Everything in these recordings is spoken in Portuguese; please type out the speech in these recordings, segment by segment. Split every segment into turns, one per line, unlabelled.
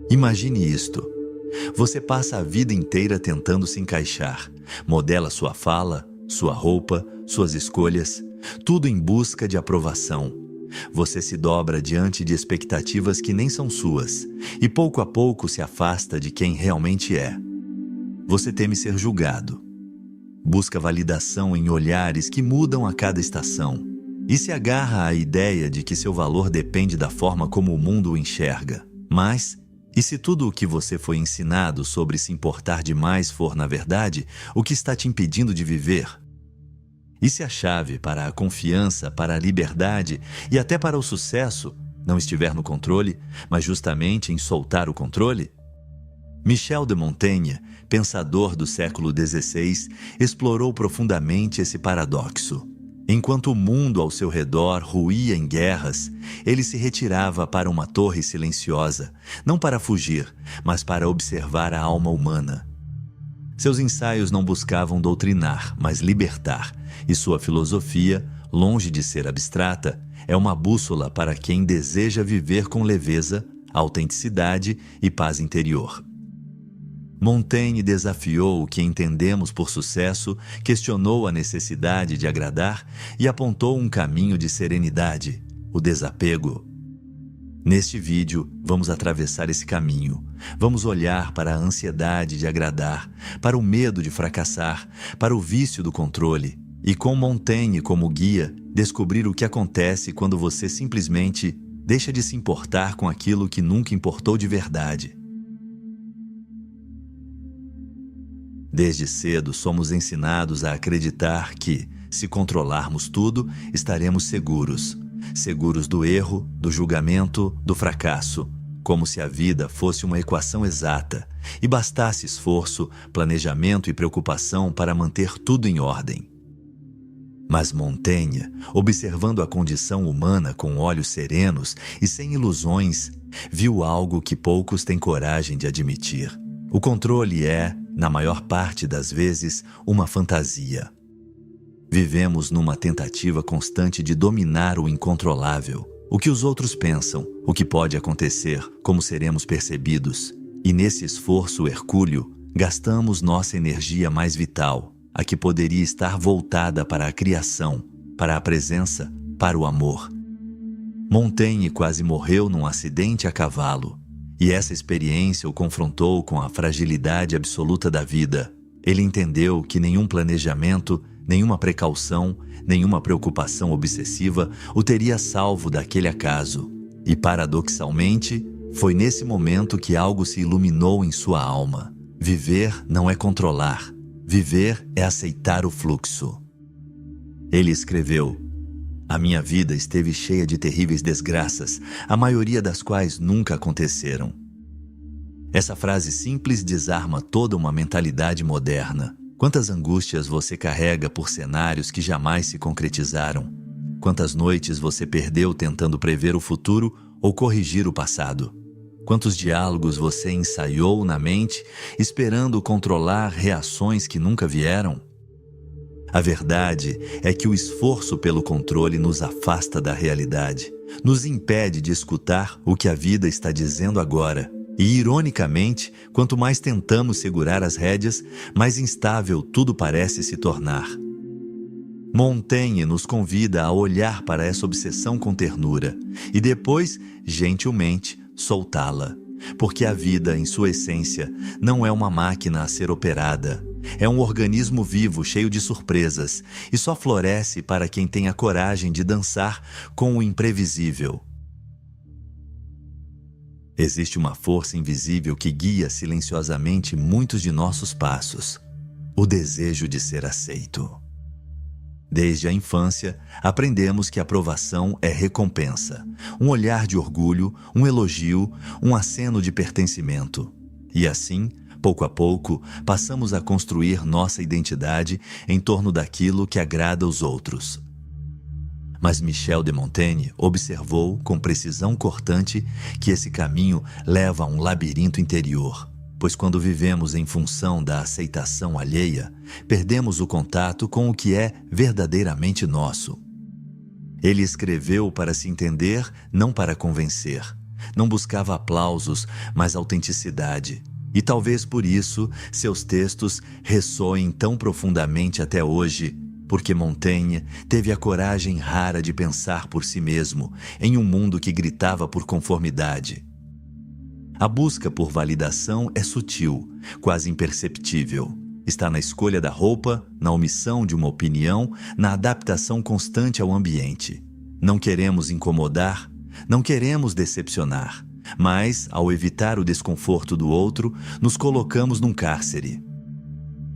Imagine isto. Você passa a vida inteira tentando se encaixar. Modela sua fala, sua roupa, suas escolhas, tudo em busca de aprovação. Você se dobra diante de expectativas que nem são suas e pouco a pouco se afasta de quem realmente é. Você teme ser julgado. Busca validação em olhares que mudam a cada estação e se agarra à ideia de que seu valor depende da forma como o mundo o enxerga. Mas, e se tudo o que você foi ensinado sobre se importar demais for, na verdade, o que está te impedindo de viver? E se a chave para a confiança, para a liberdade e até para o sucesso não estiver no controle, mas justamente em soltar o controle? Michel de Montaigne, pensador do século XVI, explorou profundamente esse paradoxo. Enquanto o mundo ao seu redor ruía em guerras, ele se retirava para uma torre silenciosa, não para fugir, mas para observar a alma humana. Seus ensaios não buscavam doutrinar, mas libertar, e sua filosofia, longe de ser abstrata, é uma bússola para quem deseja viver com leveza, autenticidade e paz interior. Montaigne desafiou o que entendemos por sucesso, questionou a necessidade de agradar e apontou um caminho de serenidade, o desapego. Neste vídeo, vamos atravessar esse caminho. Vamos olhar para a ansiedade de agradar, para o medo de fracassar, para o vício do controle e, com Montaigne como guia, descobrir o que acontece quando você simplesmente deixa de se importar com aquilo que nunca importou de verdade. Desde cedo somos ensinados a acreditar que, se controlarmos tudo, estaremos seguros. Seguros do erro, do julgamento, do fracasso, como se a vida fosse uma equação exata e bastasse esforço, planejamento e preocupação para manter tudo em ordem. Mas Montaigne, observando a condição humana com olhos serenos e sem ilusões, viu algo que poucos têm coragem de admitir. O controle é, na maior parte das vezes, uma fantasia. Vivemos numa tentativa constante de dominar o incontrolável, o que os outros pensam, o que pode acontecer, como seremos percebidos. E nesse esforço hercúleo, gastamos nossa energia mais vital, a que poderia estar voltada para a criação, para a presença, para o amor. Montaigne quase morreu num acidente a cavalo, e essa experiência o confrontou com a fragilidade absoluta da vida. Ele entendeu que nenhum planejamento, nenhuma precaução, nenhuma preocupação obsessiva o teria salvo daquele acaso. E, paradoxalmente, foi nesse momento que algo se iluminou em sua alma. Viver não é controlar. Viver é aceitar o fluxo. Ele escreveu: "A minha vida esteve cheia de terríveis desgraças, a maioria das quais nunca aconteceram." Essa frase simples desarma toda uma mentalidade moderna. Quantas angústias você carrega por cenários que jamais se concretizaram? Quantas noites você perdeu tentando prever o futuro ou corrigir o passado? Quantos diálogos você ensaiou na mente, esperando controlar reações que nunca vieram? A verdade é que o esforço pelo controle nos afasta da realidade, nos impede de escutar o que a vida está dizendo agora. E, ironicamente, quanto mais tentamos segurar as rédeas, mais instável tudo parece se tornar. Montaigne nos convida a olhar para essa obsessão com ternura e depois, gentilmente, soltá-la. Porque a vida, em sua essência, não é uma máquina a ser operada. É um organismo vivo, cheio de surpresas, e só floresce para quem tem a coragem de dançar com o imprevisível. Existe uma força invisível que guia silenciosamente muitos de nossos passos: o desejo de ser aceito. Desde a infância, aprendemos que a aprovação é recompensa, um olhar de orgulho, um elogio, um aceno de pertencimento. E assim, pouco a pouco, passamos a construir nossa identidade em torno daquilo que agrada aos outros. Mas Michel de Montaigne observou, com precisão cortante, que esse caminho leva a um labirinto interior, pois quando vivemos em função da aceitação alheia, perdemos o contato com o que é verdadeiramente nosso. Ele escreveu para se entender, não para convencer, não buscava aplausos, mas autenticidade. E talvez por isso seus textos ressoem tão profundamente até hoje, porque Montaigne teve a coragem rara de pensar por si mesmo em um mundo que gritava por conformidade. A busca por validação é sutil, quase imperceptível. Está na escolha da roupa, na omissão de uma opinião, na adaptação constante ao ambiente. Não queremos incomodar, não queremos decepcionar, mas, ao evitar o desconforto do outro, nos colocamos num cárcere.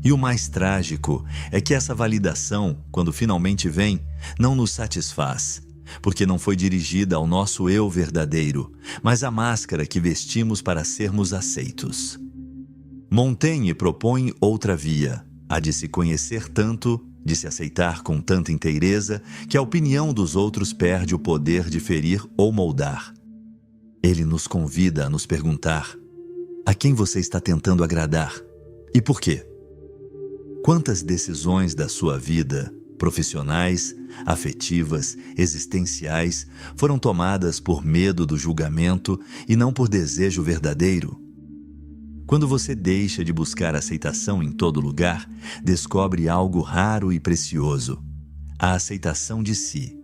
E o mais trágico é que essa validação, quando finalmente vem, não nos satisfaz, porque não foi dirigida ao nosso eu verdadeiro, mas à máscara que vestimos para sermos aceitos. Montaigne propõe outra via, a de se conhecer tanto, de se aceitar com tanta inteireza, que a opinião dos outros perde o poder de ferir ou moldar. Ele nos convida a nos perguntar: a quem você está tentando agradar? E por quê? Quantas decisões da sua vida, profissionais, afetivas, existenciais, foram tomadas por medo do julgamento e não por desejo verdadeiro? Quando você deixa de buscar aceitação em todo lugar, descobre algo raro e precioso: a aceitação de si.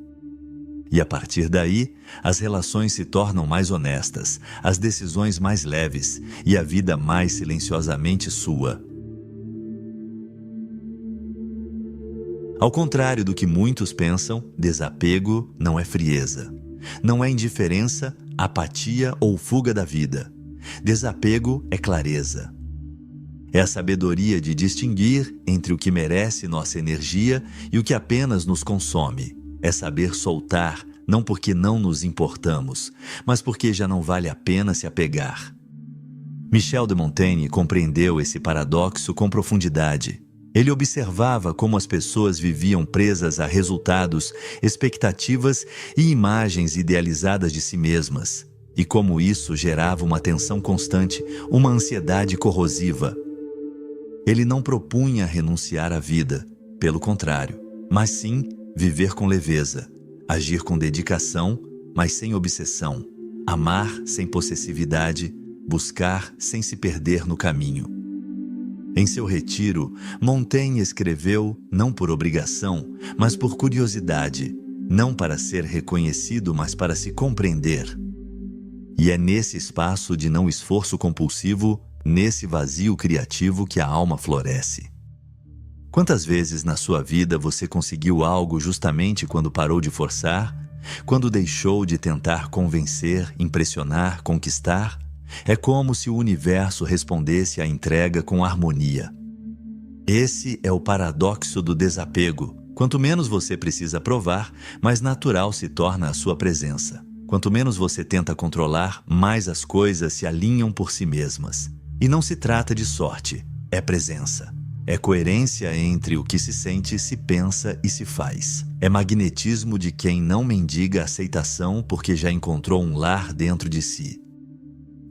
E a partir daí, as relações se tornam mais honestas, as decisões mais leves e a vida mais silenciosamente sua. Ao contrário do que muitos pensam, desapego não é frieza. Não é indiferença, apatia ou fuga da vida. Desapego é clareza. É a sabedoria de distinguir entre o que merece nossa energia e o que apenas nos consome. É saber soltar, não porque não nos importamos, mas porque já não vale a pena se apegar. Michel de Montaigne compreendeu esse paradoxo com profundidade. Ele observava como as pessoas viviam presas a resultados, expectativas e imagens idealizadas de si mesmas, e como isso gerava uma tensão constante, uma ansiedade corrosiva. Ele não propunha renunciar à vida, pelo contrário, mas sim viver com leveza, agir com dedicação, mas sem obsessão, amar sem possessividade, buscar sem se perder no caminho. Em seu retiro, Montaigne escreveu não por obrigação, mas por curiosidade, não para ser reconhecido, mas para se compreender. E é nesse espaço de não esforço compulsivo, nesse vazio criativo que a alma floresce. Quantas vezes na sua vida você conseguiu algo justamente quando parou de forçar, quando deixou de tentar convencer, impressionar, conquistar? É como se o universo respondesse à entrega com harmonia. Esse é o paradoxo do desapego. Quanto menos você precisa provar, mais natural se torna a sua presença. Quanto menos você tenta controlar, mais as coisas se alinham por si mesmas. E não se trata de sorte, é presença. É coerência entre o que se sente, se pensa e se faz. É magnetismo de quem não mendiga aceitação porque já encontrou um lar dentro de si.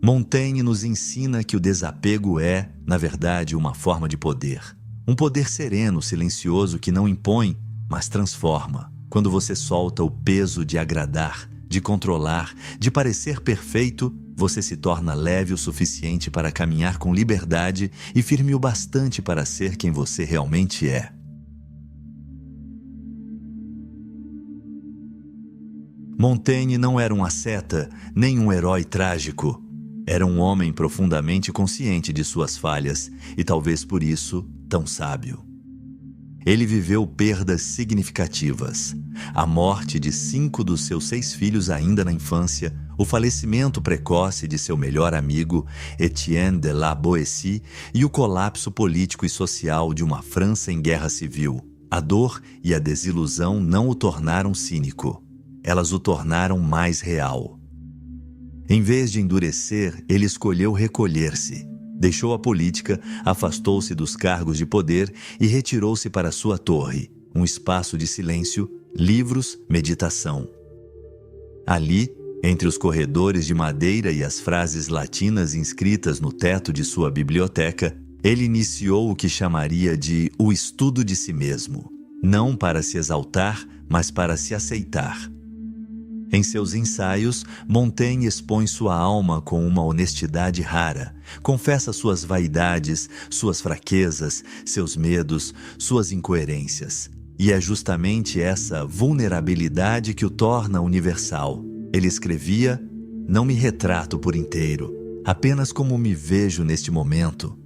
Montaigne nos ensina que o desapego é, na verdade, uma forma de poder. Um poder sereno, silencioso, que não impõe, mas transforma. Quando você solta o peso de agradar, de controlar, de parecer perfeito, você se torna leve o suficiente para caminhar com liberdade e firme o bastante para ser quem você realmente é. Montaigne não era um asceta, nem um herói trágico. Era um homem profundamente consciente de suas falhas e talvez por isso tão sábio. Ele viveu perdas significativas: a morte de 5 dos seus 6 filhos ainda na infância, o falecimento precoce de seu melhor amigo, Etienne de la Boétie, e o colapso político e social de uma França em guerra civil. A dor e a desilusão não o tornaram cínico. Elas o tornaram mais real. Em vez de endurecer, ele escolheu recolher-se. Deixou a política, afastou-se dos cargos de poder e retirou-se para sua torre, um espaço de silêncio, livros, meditação. Ali, entre os corredores de madeira e as frases latinas inscritas no teto de sua biblioteca, ele iniciou o que chamaria de o estudo de si mesmo, não para se exaltar, mas para se aceitar. Em seus ensaios, Montaigne expõe sua alma com uma honestidade rara, confessa suas vaidades, suas fraquezas, seus medos, suas incoerências. E é justamente essa vulnerabilidade que o torna universal. Ele escrevia: "Não me retrato por inteiro, apenas como me vejo neste momento."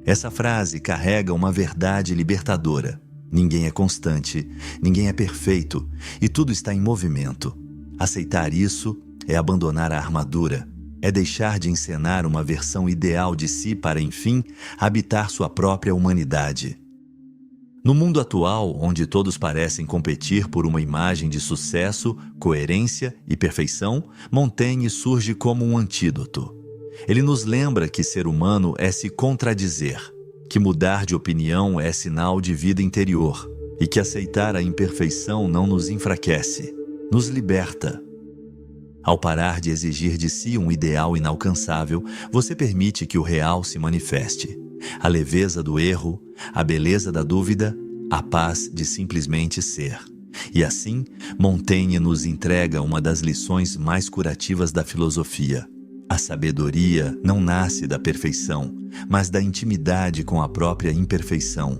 Essa frase carrega uma verdade libertadora. Ninguém é constante, ninguém é perfeito, e tudo está em movimento. Aceitar isso é abandonar a armadura, é deixar de encenar uma versão ideal de si para, enfim, habitar sua própria humanidade. No mundo atual, onde todos parecem competir por uma imagem de sucesso, coerência e perfeição, Montaigne surge como um antídoto. Ele nos lembra que ser humano é se contradizer, que mudar de opinião é sinal de vida interior e que aceitar a imperfeição não nos enfraquece, nos liberta. Ao parar de exigir de si um ideal inalcançável, você permite que o real se manifeste. A leveza do erro, a beleza da dúvida, a paz de simplesmente ser. E assim, Montaigne nos entrega uma das lições mais curativas da filosofia. A sabedoria não nasce da perfeição, mas da intimidade com a própria imperfeição.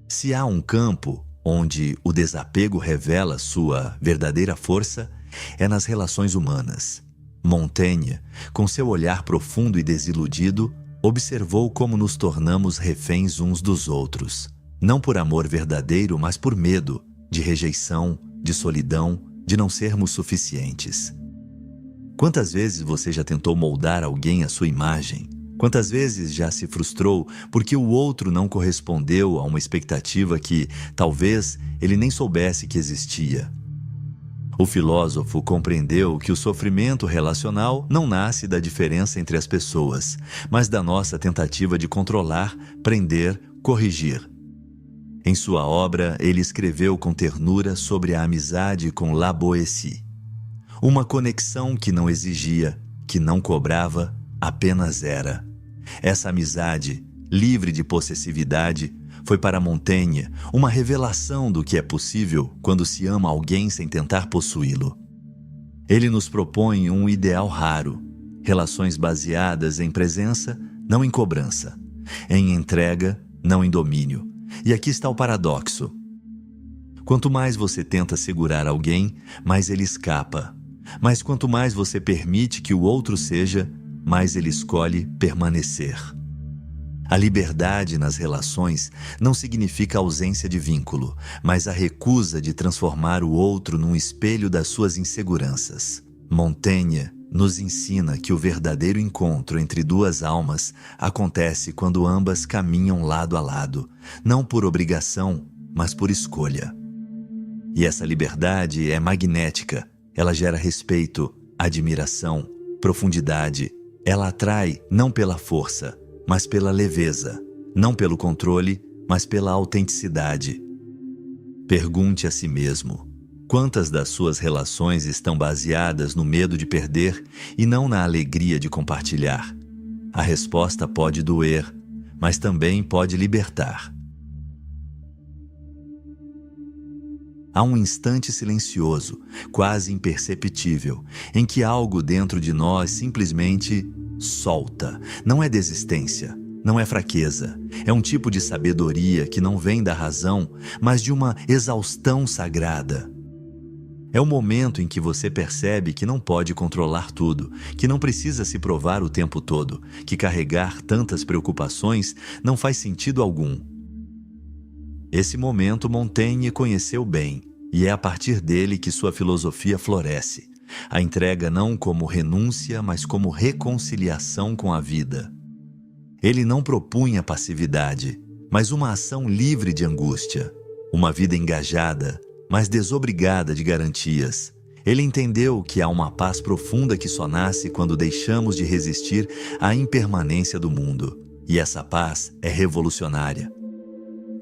Se há um campo onde o desapego revela sua verdadeira força, é nas relações humanas. Montaigne, com seu olhar profundo e desiludido, observou como nos tornamos reféns uns dos outros, não por amor verdadeiro, mas por medo, de rejeição, de solidão, de não sermos suficientes. Quantas vezes você já tentou moldar alguém à sua imagem? Quantas vezes já se frustrou porque o outro não correspondeu a uma expectativa que, talvez, ele nem soubesse que existia? O filósofo compreendeu que o sofrimento relacional não nasce da diferença entre as pessoas, mas da nossa tentativa de controlar, prender, corrigir. Em sua obra, ele escreveu com ternura sobre a amizade com La Boétie. Uma conexão que não exigia, que não cobrava, apenas era. Essa amizade, livre de possessividade, foi para Montaigne uma revelação do que é possível quando se ama alguém sem tentar possuí-lo. Ele nos propõe um ideal raro, relações baseadas em presença, não em cobrança, em entrega, não em domínio. E aqui está o paradoxo. Quanto mais você tenta segurar alguém, mais ele escapa. Mas quanto mais você permite que o outro seja, mais ele escolhe permanecer. A liberdade nas relações não significa ausência de vínculo, mas a recusa de transformar o outro num espelho das suas inseguranças. Montaigne nos ensina que o verdadeiro encontro entre duas almas acontece quando ambas caminham lado a lado, não por obrigação, mas por escolha. E essa liberdade é magnética, ela gera respeito, admiração, profundidade. Ela atrai não pela força, mas pela leveza, não pelo controle, mas pela autenticidade. Pergunte a si mesmo: quantas das suas relações estão baseadas no medo de perder e não na alegria de compartilhar? A resposta pode doer, mas também pode libertar. Há um instante silencioso, quase imperceptível, em que algo dentro de nós simplesmente solta. Não é desistência, não é fraqueza. É um tipo de sabedoria que não vem da razão, mas de uma exaustão sagrada. É o momento em que você percebe que não pode controlar tudo, que não precisa se provar o tempo todo, que carregar tantas preocupações não faz sentido algum. Esse momento Montaigne conheceu bem, e é a partir dele que sua filosofia floresce. A entrega não como renúncia, mas como reconciliação com a vida. Ele não propunha passividade, mas uma ação livre de angústia. Uma vida engajada, mas desobrigada de garantias. Ele entendeu que há uma paz profunda que só nasce quando deixamos de resistir à impermanência do mundo. E essa paz é revolucionária.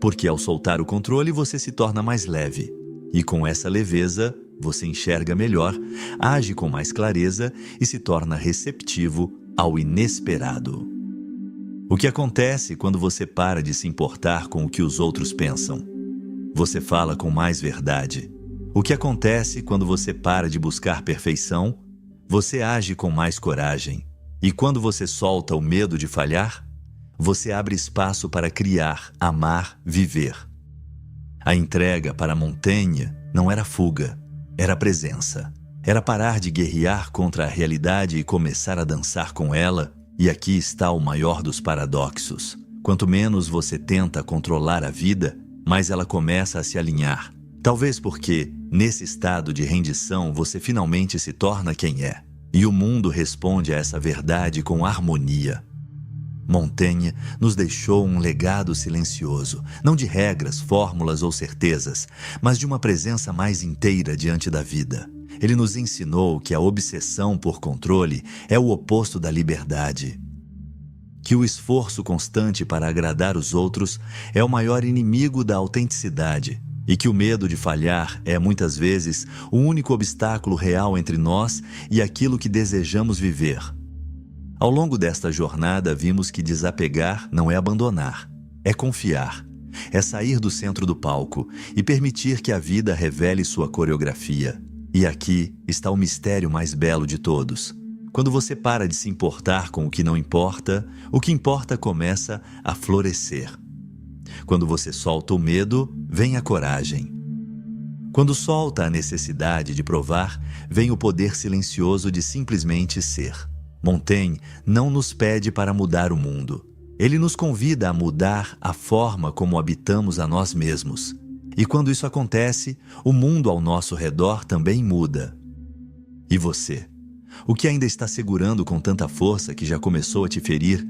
Porque ao soltar o controle você se torna mais leve. E com essa leveza você enxerga melhor, age com mais clareza e se torna receptivo ao inesperado. O que acontece quando você para de se importar com o que os outros pensam? Você fala com mais verdade. O que acontece quando você para de buscar perfeição? Você age com mais coragem. E quando você solta o medo de falhar, você abre espaço para criar, amar, viver. A entrega para Montaigne não era fuga, era presença. Era parar de guerrear contra a realidade e começar a dançar com ela. E aqui está o maior dos paradoxos. Quanto menos você tenta controlar a vida, mais ela começa a se alinhar. Talvez porque, nesse estado de rendição, você finalmente se torna quem é. E o mundo responde a essa verdade com harmonia. Montaigne nos deixou um legado silencioso, não de regras, fórmulas ou certezas, mas de uma presença mais inteira diante da vida. Ele nos ensinou que a obsessão por controle é o oposto da liberdade. Que o esforço constante para agradar os outros é o maior inimigo da autenticidade. E que o medo de falhar é, muitas vezes, o único obstáculo real entre nós e aquilo que desejamos viver. Ao longo desta jornada, vimos que desapegar não é abandonar, é confiar, é sair do centro do palco e permitir que a vida revele sua coreografia. E aqui está o mistério mais belo de todos. Quando você para de se importar com o que não importa, o que importa começa a florescer. Quando você solta o medo, vem a coragem. Quando solta a necessidade de provar, vem o poder silencioso de simplesmente ser. Montaigne não nos pede para mudar o mundo. Ele nos convida a mudar a forma como habitamos a nós mesmos. E quando isso acontece, o mundo ao nosso redor também muda. E você? O que ainda está segurando com tanta força que já começou a te ferir?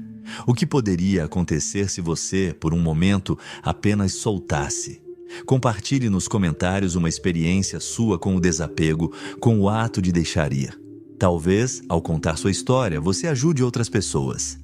O que poderia acontecer se você, por um momento, apenas soltasse? Compartilhe nos comentários uma experiência sua com o desapego, com o ato de deixar ir. Talvez, ao contar sua história, você ajude outras pessoas.